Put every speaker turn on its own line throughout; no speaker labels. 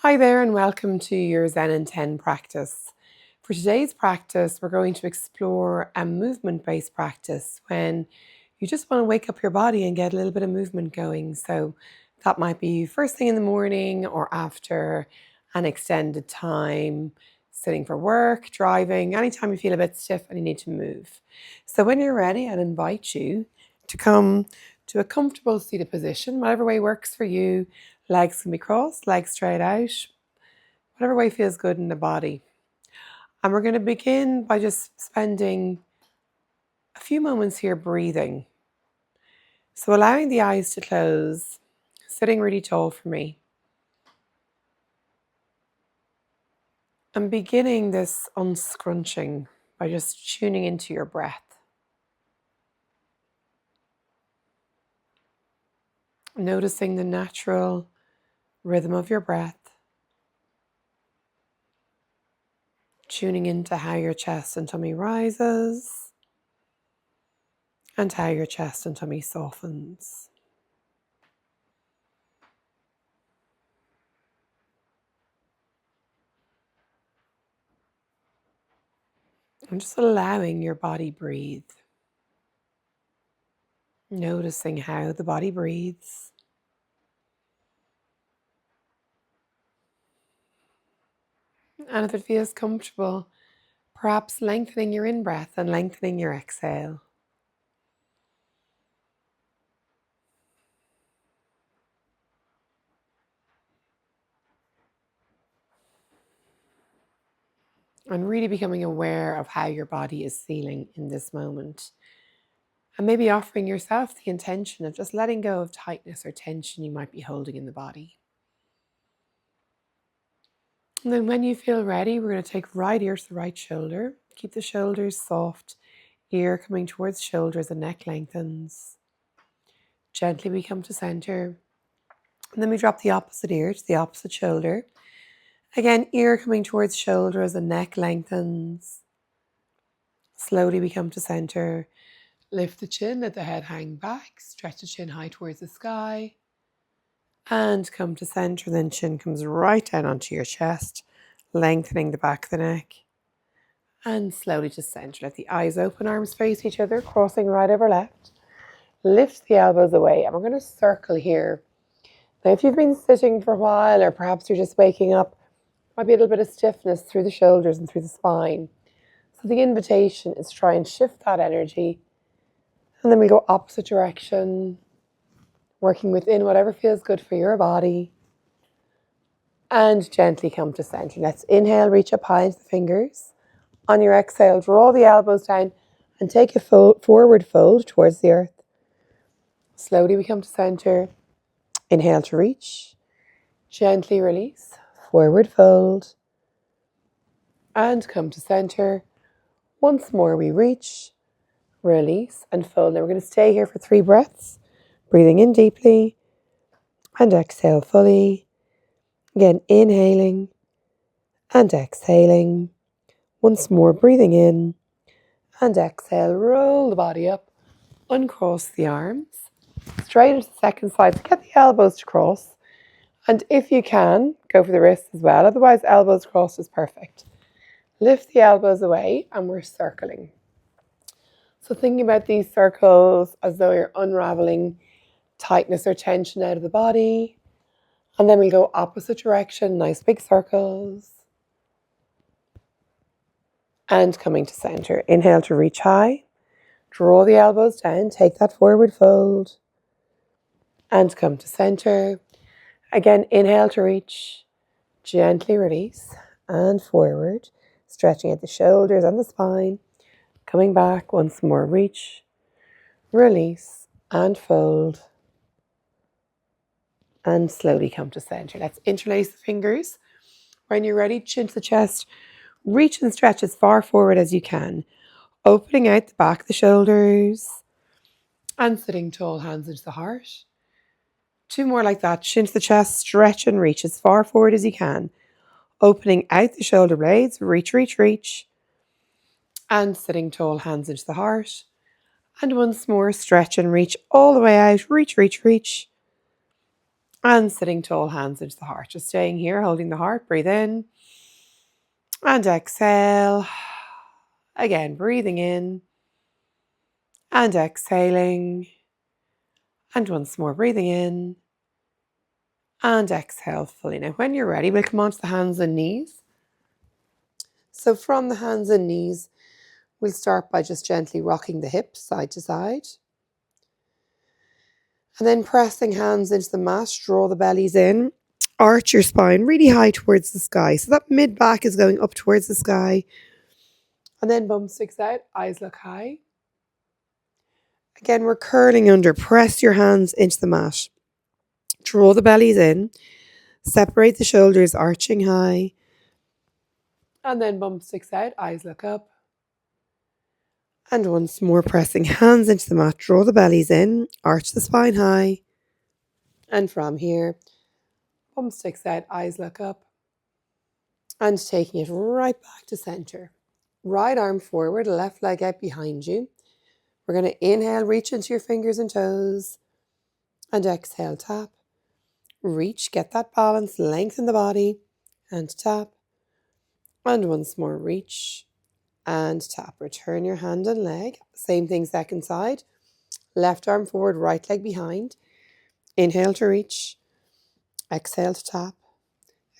Hi there and welcome to your Zen in 10 practice. For today's practice, we're going to explore a movement-based practice when you just want to wake up your body and get a little bit of movement going. So that might be first thing in the morning or after an extended time, sitting for work, driving, anytime you feel a bit stiff and you need to move. So when you're ready, I'd invite you to come to a comfortable seated position, whatever way works for you. Legs can be crossed, legs straight out, whatever way feels good in the body. And we're going to begin by just spending a few moments here breathing. So allowing the eyes to close, sitting really tall for me. And beginning this unscrunching by just tuning into your breath. Noticing the natural rhythm of your breath. Tuning into how your chest and tummy rises and how your chest and tummy softens. And just allowing your body breathe. Noticing how the body breathes. And if it feels comfortable, perhaps lengthening your in-breath and lengthening your exhale. And really becoming aware of how your body is feeling in this moment. And maybe offering yourself the intention of just letting go of tightness or tension you might be holding in the body. And then when you feel ready, we're going to take right ear to the right shoulder. Keep the shoulders soft, ear coming towards shoulder as the neck lengthens. Gently we come to center. And then we drop the opposite ear to the opposite shoulder. Again, ear coming towards shoulder as the neck lengthens. Slowly we come to center. Lift the chin, let the head hang back. Stretch the chin high towards the sky. And come to center. Then chin comes right down onto your chest, lengthening the back of the neck. And slowly to center. Let the eyes open, arms face each other, crossing right over left. Lift the elbows away. And we're going to circle here. Now, if you've been sitting for a while, or perhaps you're just waking up, might be a little bit of stiffness through the shoulders and through the spine. So the invitation is to try and shift that energy. And then we go opposite direction, working within whatever feels good for your body. And gently come to center. Let's inhale, reach up high into the fingers. On your exhale, draw the elbows down and take a forward fold towards the earth. Slowly we come to center. Inhale to reach. Gently release. Forward fold. And come to center. Once more we reach, release and fold. Now we're going to stay here for 3 breaths. Breathing in deeply and exhale fully. Again, inhaling and exhaling. Once more, breathing in and exhale. Roll the body up. Uncross the arms. Straight into the second side. So get the elbows to cross. And if you can, go for the wrists as well. Otherwise, elbows crossed is perfect. Lift the elbows away and we're circling. So thinking about these circles as though you're unraveling tightness or tension out of the body. And then we go opposite direction, nice big circles. And coming to center. Inhale to reach high. Draw the elbows down, take that forward fold. And come to center. Again, inhale to reach. Gently release and forward. Stretching at the shoulders and the spine. Coming back, once more, reach, release, and fold. And slowly come to center. Let's interlace the fingers. When you're ready, chin to the chest. Reach and stretch as far forward as you can. Opening out the back of the shoulders. And sitting tall, hands into the heart. 2 more like that. Chin to the chest, stretch and reach as far forward as you can. Opening out the shoulder blades. Reach, reach, reach. And sitting tall, hands into the heart. And once more, stretch and reach all the way out. Reach, reach, reach. And sitting tall, hands into the heart. Just staying here, holding the heart. Breathe in. And exhale. Again, breathing in. And exhaling. And once more, breathing in. And exhale fully. Now, when you're ready, we'll come onto the hands and knees. So from the hands and knees, we'll start by just gently rocking the hips side to side. And then pressing hands into the mat, draw the bellies in, arch your spine really high towards the sky. So that mid back is going up towards the sky. And then bum sticks out, eyes look high. Again, we're curling under. Press your hands into the mat. Draw the bellies in. Separate the shoulders, arching high. And then bum sticks out, eyes look up. And once more, pressing hands into the mat. Draw the bellies in. Arch the spine high. And from here, bum sticks out, eyes look up. And taking it right back to center. Right arm forward, left leg out behind you. We're going to inhale, reach into your fingers and toes. And exhale, tap. Reach, get that balance, lengthen the body. And tap. And once more, reach. And tap. Return your hand and leg. Same thing, second side. Left arm forward, right leg behind. Inhale to reach. Exhale to tap.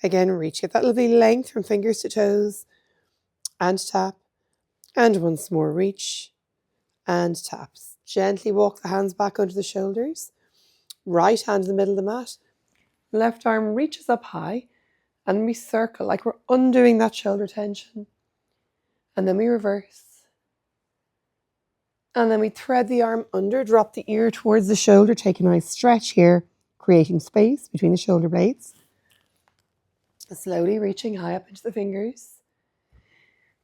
Again, reach. Get that little bit of length from fingers to toes. And tap. And once more, reach. And tap. Gently walk the hands back under the shoulders. Right hand in the middle of the mat. Left arm reaches up high. And we circle like we're undoing that shoulder tension. And then we reverse. And then we thread the arm under, drop the ear towards the shoulder, take a nice stretch here, creating space between the shoulder blades. Slowly reaching high up into the fingers.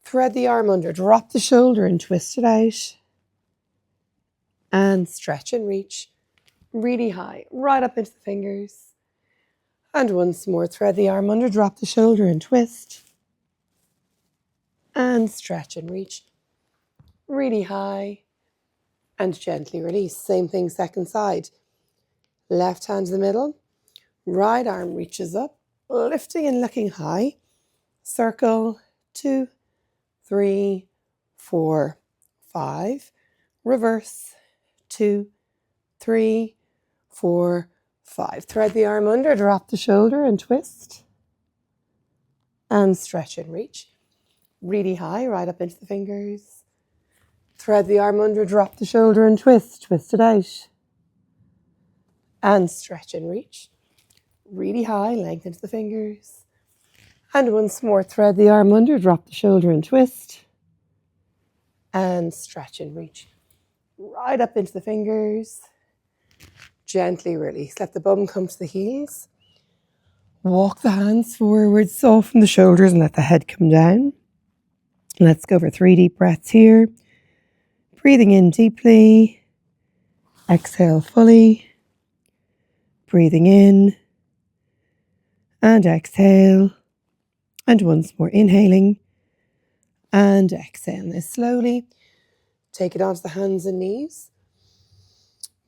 Thread the arm under, drop the shoulder and twist it out. And stretch and reach really high, right up into the fingers. And once more, thread the arm under, drop the shoulder and twist. And stretch and reach really high. And gently release. Same thing, second side. Left hand in the middle. Right arm reaches up, lifting and looking high. Circle, 2, 3, 4, 5. Reverse, 2, 3, 4, 5. Thread the arm under, drop the shoulder and twist. And stretch and reach. Really high, right up into the fingers. Thread the arm under, drop the shoulder and twist. Twist it out. And stretch and reach. Really high, length into the fingers. And once more, thread the arm under, drop the shoulder and twist. And stretch and reach. Right up into the fingers. Gently release. Let the bum come to the heels. Walk the hands forward, soften the shoulders and let the head come down. Let's go for 3 deep breaths here. Breathing in deeply. Exhale fully. Breathing in. And exhale. And once more, inhaling. And exhale. Now slowly take it onto the hands and knees.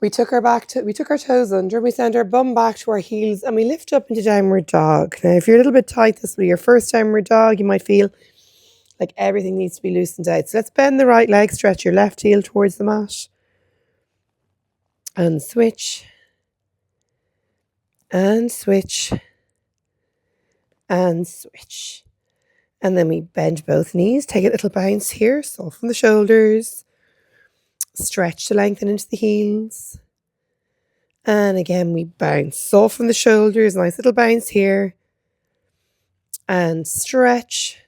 We took our toes under, we send our bum back to our heels, and we lift up into downward dog. Now, if you're a little bit tight, this will be your first downward dog. You might feel like everything needs to be loosened out. So let's bend the right leg, stretch your left heel towards the mat. And switch. And switch. And switch. And then we bend both knees, take a little bounce here, soften the shoulders. Stretch to lengthen into the heels. And again, we bounce, soften the shoulders, nice little bounce here. And stretch.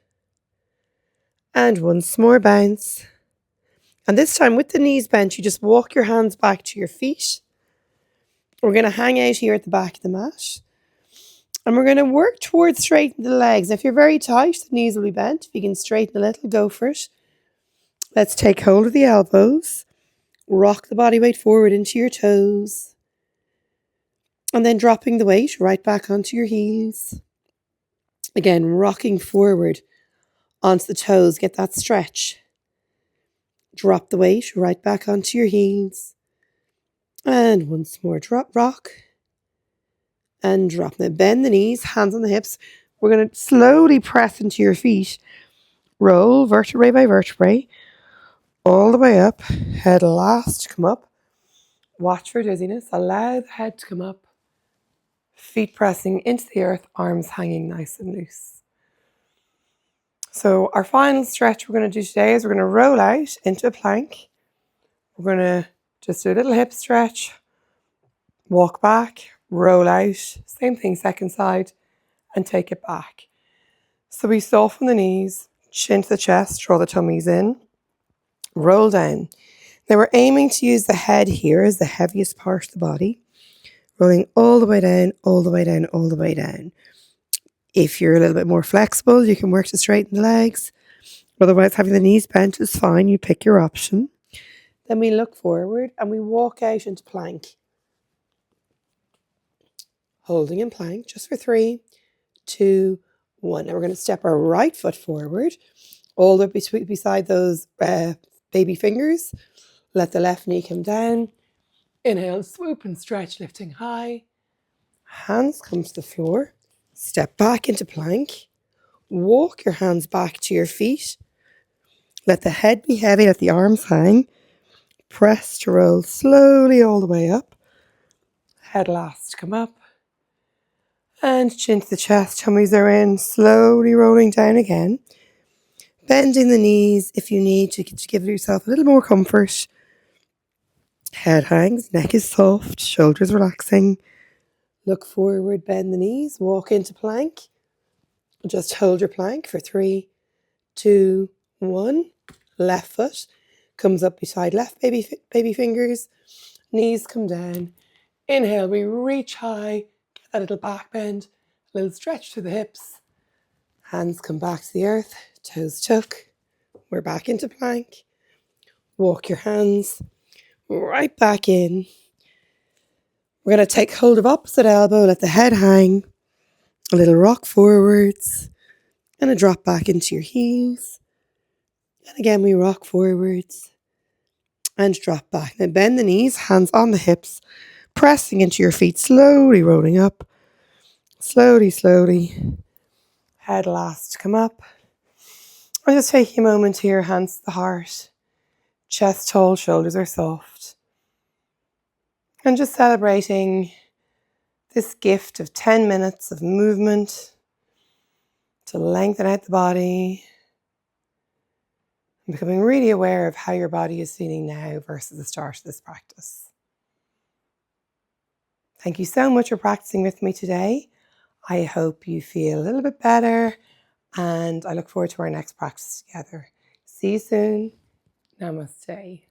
And once more bounce. And this time with the knees bent, you just walk your hands back to your feet. We're going to hang out here at the back of the mat. And we're going to work towards straightening the legs. If you're very tight, the knees will be bent. If you can straighten a little, go for it. Let's take hold of the elbows. Rock the body weight forward into your toes. And then dropping the weight right back onto your heels. Again, rocking forward onto the toes. Get that stretch. Drop the weight right back onto your heels. And once more, rock. and drop. Now bend the knees, hands on the hips. We're going to slowly press into your feet. Roll vertebrae by vertebrae all the way up. Head last to come up. Watch for dizziness. Allow the head to come up. Feet pressing into the earth, arms hanging nice and loose. So our final stretch we're going to do today is we're going to roll out into a plank. We're going to just do a little hip stretch, walk back, roll out, same thing, second side, and take it back. So we soften the knees, chin to the chest, draw the tummies in, roll down. Now we're aiming to use the head here as the heaviest part of the body, rolling all the way down, all the way down, all the way down. If you're a little bit more flexible, you can work to straighten the legs. Otherwise, having the knees bent is fine. You pick your option. Then we look forward and we walk out into plank. Holding in plank just for 3, 2, 1. Now we're going to step our right foot forward, all the way beside those baby fingers. Let the left knee come down. Inhale, swoop and stretch, lifting high. Hands come to the floor. Step back into plank. Walk your hands back to your feet. Let the head be heavy, let the arms hang. Press to roll slowly all the way up. Head last to come up. And chin to the chest, tummies are in, slowly rolling down again. Bending the knees if you need to give yourself a little more comfort. Head hangs, neck is soft, shoulders relaxing. Look forward, bend the knees, walk into plank. Just hold your plank for 3, 2, 1. Left foot comes up beside left baby fingers. Knees come down. Inhale, we reach high, get that little back bend, a little stretch to the hips. Hands come back to the earth, toes tuck. We're back into plank. Walk your hands right back in. We're going to take hold of opposite elbow, let the head hang, a little rock forwards, and a drop back into your heels. And again, we rock forwards and drop back. Now bend the knees, hands on the hips, pressing into your feet, slowly rolling up. Slowly, slowly. Head last to come up. And just taking a moment here, hands to the heart. Chest tall, shoulders are soft. And just celebrating this gift of 10 minutes of movement to lengthen out the body. And becoming really aware of how your body is feeling now versus the start of this practice. Thank you so much for practicing with me today. I hope you feel a little bit better, and I look forward to our next practice together. See you soon. Namaste.